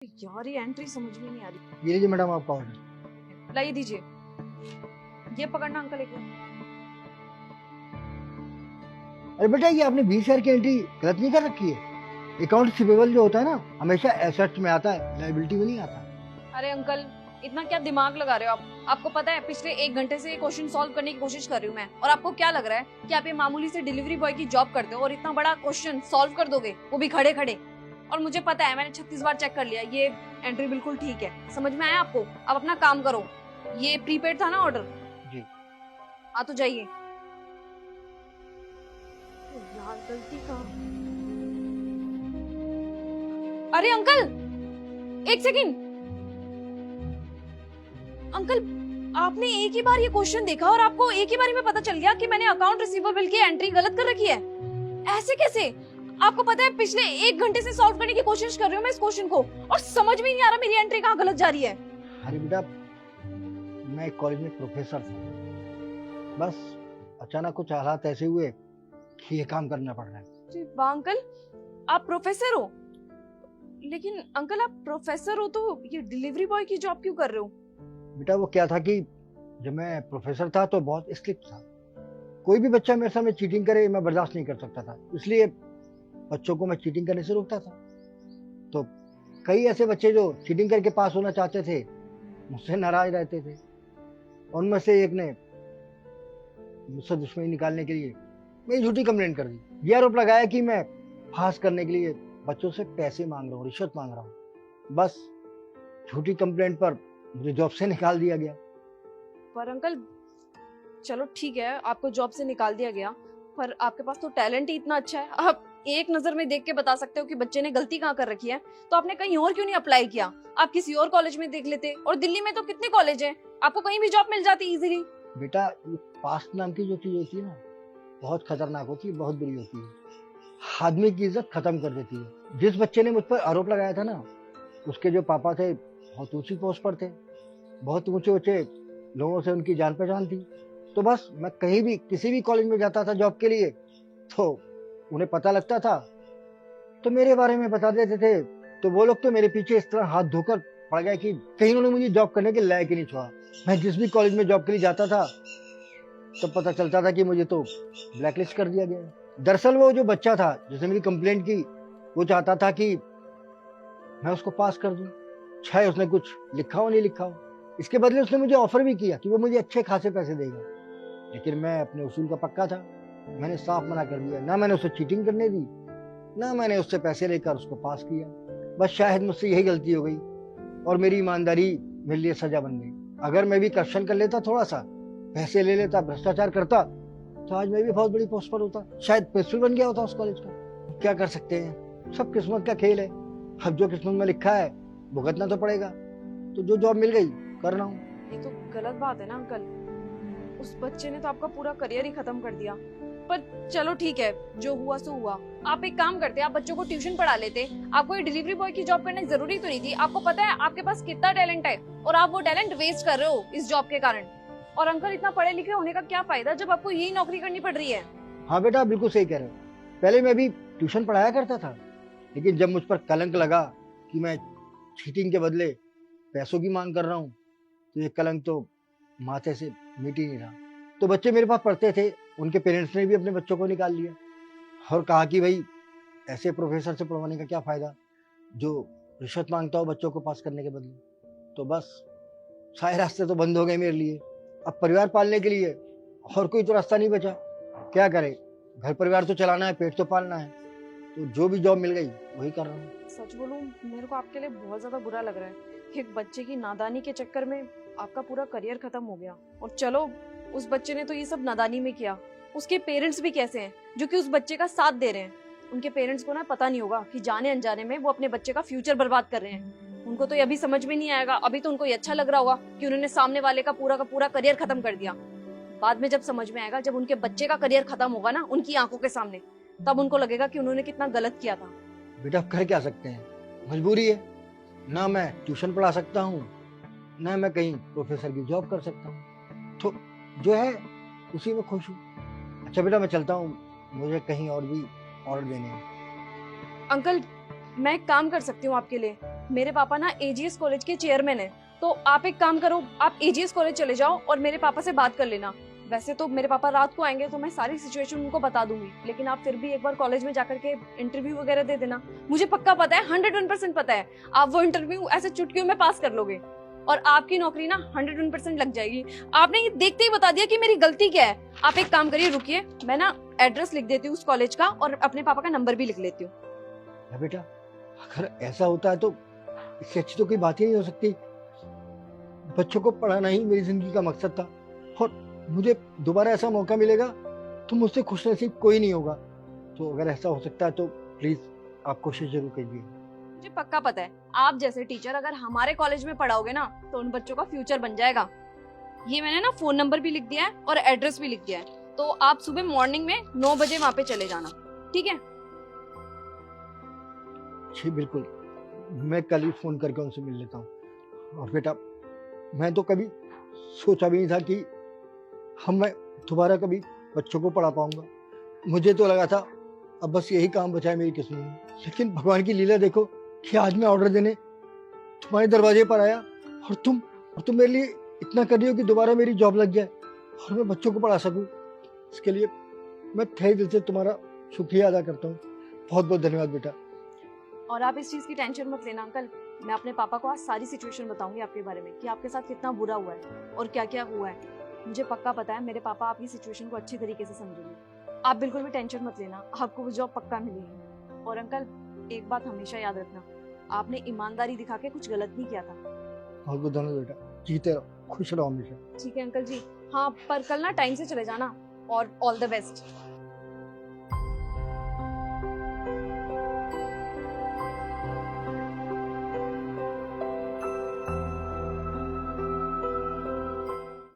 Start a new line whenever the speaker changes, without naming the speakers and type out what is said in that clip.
यार ये एंट्री समझ में नहीं आ रही।
ये लीजिए मैडम आपका ऑर्डर।
लाइए दीजिए। ये पकड़ना अंकल एक बार।
अरे बेटा ये आपने 20,000 की एंट्री गलत नहीं कर रखी है। अकाउंट रिसीवेबल जो होता है ना हमेशा एसेट्स में आता है, लायबिलिटी में नहीं आता।
अरे अंकल इतना क्या दिमाग लगा रहे हो आप? आपको पता है पिछले 1 घंटे से ये क्वेश्चन सॉल्व करने की कोशिश कर रही हूँ मैं, और आपको क्या लग रहा है कि आप ये मामूली से डिलीवरी बॉय की जॉब करते हो और इतना बड़ा क्वेश्चन सॉल्व कर दोगे, वो भी खड़े खड़े? और मुझे पता है, मैंने 36 बार चेक कर लिया, ये एंट्री बिल्कुल ठीक है। समझ में आया आपको? अब अपना काम करो। ये प्रीपेड था ना ऑर्डर?
जी।
हाँ तो जाइए। यार गलती कहाँ? अरे अंकल एक सेकंड। अंकल आपने एक ही बार ये क्वेश्चन देखा और आपको एक ही बारी में पता चल गया कि मैंने अकाउंट रिसीवेबल की एंट्री गलत कर रखी है? ऐसे कैसे? आपको पता है पिछले 1 घंटे से सॉल्व करने की कोशिश कर रही हूँ मैं इस क्वेश्चन को, और समझ में नहीं आ रहा मेरी एंट्री कहाँ गलत जा रही है।
अरे बेटा मैं कॉलेज में प्रोफेसर था, बस अचानक कुछ हालात ऐसे हुए कि ये काम करना पड़ रहा है।
अरे वाह अंकल, आप प्रोफेसर हो? लेकिन अंकल आप प्रोफेसर हो तो ये डिलीवरी बॉय की जॉब क्यों कर रहे हो?
बेटा वो क्या था कि जब मैं प्रोफेसर था तो बहुत स्ट्रिक्ट था। कोई भी बच्चा मेरे सामने चीटिंग करे मैं बर्दाश्त नहीं कर सकता था, इसलिए बच्चों को मैं चीटिंग करने से रोकता था। तो कई ऐसे बच्चे जो चीटिंग करके पास होना चाहते थे मुझसे नाराज रहते थे। उनमें से एक ने मुझसे दुश्मनी निकालने के लिए मेरी झूठी कंप्लेंट कर दी। ये आरोप लगाया कि मैं पास करने के लिए बच्चों से पैसे मांग रहा हूँ, रिश्वत मांग रहा हूँ। बस झूठी कंप्लेंट पर मुझे जॉब से निकाल दिया गया।
पर अंकल चलो ठीक है, आपको जॉब से निकाल दिया गया, पर आपके पास तो टैलेंट ही इतना अच्छा है। आप एक नजर में देख के बता सकते हो कि बच्चे ने गलती कहाँ कर रखी है, तो आपने कहीं और क्यों नहीं अप्लाई किया? आप किसी और कॉलेज में देख लेते, और दिल्ली में तो कितने कॉलेज हैं, आपको कहीं भी जॉब मिल जाती इजीली।
बेटा ये पास्ट नाम की जो चीज होती है ना बहुत खतरनाक होती है, बहुत बुरी होती है, आदमी की इज्जत खत्म कर देती है। जिस बच्चे ने मुझ पर आरोप लगाया था ना उसके जो पापा थे बहुत ऊंची पोस्ट पर थे, बहुत ऊंचे ऊंचे लोगों से उनकी जान पहचान थी। तो बस मैं कहीं भी किसी भी कॉलेज में जाता था जॉब के लिए तो उन्हें पता लगता था तो मेरे बारे में बता देते थे। तो वो लोग तो मेरे पीछे इस तरह हाथ धोकर पड़ गए कि कहीं उन्होंने मुझे जॉब करने के लायक ही नहीं छोड़ा। मैं जिस भी कॉलेज में जॉब के लिए जाता था तो पता चलता था कि मुझे तो ब्लैकलिस्ट कर दिया गया। दरअसल वो जो बच्चा था जिसने मेरी कंप्लेंट की वो चाहता था कि मैं उसको पास कर दूं, चाहे उसने कुछ लिखा हो नहीं लिखा हो। इसके बदले उसने मुझे ऑफर भी किया कि वो मुझे अच्छे खासे पैसे देगा, लेकिन मैं अपने उसूल का पक्का था। मैंने साफ मना कर दिया, ना मैंने उसे चीटिंग करने दी ना मैंने उससे पैसे लेकर उसको पास किया। बस शायद मुझसे यही गलती हो गई और मेरी ईमानदारी मेरे लिए सजा बन गई। अगर मैं भी करप्शन कर लेता, थोड़ा सा पैसे ले लेता, भ्रष्टाचार करता तो आज मैं भी बहुत बड़ी पोस्ट पर होता, शायद प्रिंसिपल बन गया होता उस कॉलेज का। क्या कर सकते हैं, सब किस्मत का खेल है। अब जो किस्मत में लिखा है भुगतना तो पड़ेगा। तो जो जॉब मिल गई कर रहा हूँ।
ये तो गलत बात है ना अंकल, उस बच्चे ने तो आपका पूरा करियर ही खत्म कर दिया। पर चलो ठीक है, जो हुआ सो हुआ। आप एक काम करते, आप बच्चों को ट्यूशन पढ़ा लेते, आपको ये डिलीवरी बॉय की जॉब करना जरूरी तो नहीं थी। आपको पता है आपके पास कितना टैलेंट है, और आप वो टैलेंट वेस्ट कर रहे हो इस जॉब के कारण। और अंकल इतना पढ़े लिखे होने का क्या फायदा जब आपको यही नौकरी करनी पड़ रही है?
हाँ बेटा बिल्कुल सही कह रहे हो। पहले मैं भी ट्यूशन पढ़ाया करता था, लेकिन जब मुझ पर कलंक लगा कि मैं चीटिंग के बदले पैसों की मांग कर रहा हूँ तो ये कलंक तो माथे से मिट ही नहीं रहा। तो बच्चे मेरे पास पढ़ते थे, उनके पेरेंट्स ने भी अपने बच्चों को निकाल लिया और कहा कि भाई ऐसे प्रोफेसर से पढ़वाने का क्या फायदा जो रिश्वत मांगता हो बच्चों को पास करने के बदले। तो बस सारे रास्ते तो बंद हो गए मेरे लिए। अब परिवार पालने के लिए और कोई तो रास्ता नहीं बचा। क्या करे, घर परिवार तो चलाना है, पेट तो पालना है। तो जो भी जॉब मिल गई वही कर रहा हूँ।
सच बोलूं मेरे को आपके लिए बहुत ज्यादा बुरा लग रहा है। एक बच्चे की नादानी के चक्कर में आपका पूरा करियर खत्म हो गया। और चलो उस बच्चे ने तो ये सब नादानी में किया, उसके पेरेंट्स भी कैसे हैं जो कि उस बच्चे का साथ दे रहे हैं। उनके पेरेंट्स को ना पता नहीं होगा कि जाने अनजाने में वो अपने बच्चे का फ्यूचर बर्बाद कर रहे हैं। उनको तो ये अभी समझ में नहीं आएगा, अभी तो उनको ये अच्छा लग रहा होगा कि उन्होंने सामने वाले का पूरा करियर खत्म कर दिया। बाद में जब समझ में आएगा, जब उनके बच्चे का करियर खत्म होगा ना उनकी आंखों के सामने, तब उनको लगेगा कि उन्होंने कितना गलत किया था।
बेटा अब कर क्या सकते हैं, मजबूरी है। ना मैं ट्यूशन पढ़ा सकता हूँ ना मैं कहीं प्रोफेसर की जॉब कर सकता हूँ। तो जो है उसी में खुश हूँ। अच्छा बेटा मैं चलता हूँ, मुझे कहीं और भी ऑर्डर देने हैं।
अंकल मैं एक काम कर सकती हूँ आपके लिए, मेरे पापा ना एजीएस कॉलेज के चेयरमैन है, तो आप एक काम करो, आप एजीएस कॉलेज चले जाओ और मेरे पापा से बात कर लेना। वैसे तो मेरे पापा रात को आएंगे तो मैं सारी सिचुएशन उनको बता दूंगी, लेकिन आप फिर भी एक बार कॉलेज में जाकर के इंटरव्यू वगैरह दे देना। मुझे पक्का पता है, 101% पता है, आप वो इंटरव्यू ऐसे चुटकियों में पास कर लोगे और आपकी नौकरी ना 101% लग जाएगी। आपने ये देखते ही बता दिया कि मेरी गलती क्या है। आप एक काम करिए, रुकिए, मैं ना एड्रेस लिख देती हूँ उस कॉलेज का और अपने पापा का नंबर भी लिख लेती हूँ।
है बेटा, अगर ऐसा होता है तो इससे अच्छी तो कोई बात ही नहीं हो सकती। बच्चों को पढ़ाना ही मेरी जिंदगी का मकसद था, और मुझे दोबारा ऐसा मौका मिलेगा तो मुझसे खुशनसीब कोई नहीं होगा। तो अगर ऐसा हो सकता है तो प्लीज आप कोशिश जरूर कीजिए।
मुझे पक्का पता है, आप जैसे टीचर अगर हमारे कॉलेज में पढ़ाओगे ना तो उन बच्चों का फ्यूचर बन जाएगा। ये मैंने ना फोन नंबर भी लिख दिया है और एड्रेस भी लिख दिया है, तो आप सुबह मॉर्निंग में 9 बजे वहां पे चले जाना, ठीक है?
जी बिल्कुल, मैं कल ही फोन करके उनसे मिल लेता हूँ। और बेटा, मैं तो कभी सोचा भी नहीं था कि मैं दोबारा कभी बच्चों को पढ़ा पाऊंगा। मुझे तो लगा था अब बस यही काम बचा है मेरी किस्मत में, लेकिन भगवान की लीला देखो कि आज मैं ऑर्डर देने तुम्हारे दरवाजे पर आया और तुम मेरे लिए इतना कर रही हो कि दोबारा मेरी जॉब लग जाए और मैं बच्चों को पढ़ा सकूं। इसके लिए मैं तहे दिल से तुम्हारा शुक्रिया अदा करता हूँ। बहुत बहुत धन्यवाद बेटा।
और आप इस चीज की टेंशन मत लेना अंकल, मैं अपने पापा को आज सारी सिचुएशन बताऊंगी आपके बारे में कि आपके साथ कितना बुरा हुआ है और क्या क्या हुआ है। मुझे पक्का पता है मेरे पापा आपकी सिचुएशन को अच्छी तरीके से समझेंगे। आप बिल्कुल भी टेंशन मत लेना, आपको वो जॉब पक्का मिलेगी। और अंकल, एक बात हमेशा याद रखना, आपने ईमानदारी दिखा के कुछ गलत नहीं किया था।
बहुत बहुत धन्यवाद बेटा, जीते रहो, खुश रहो हमेशा।
ठीक है अंकल जी। हाँ, पर कल ना टाइम से चले जाना और ऑल द बेस्ट।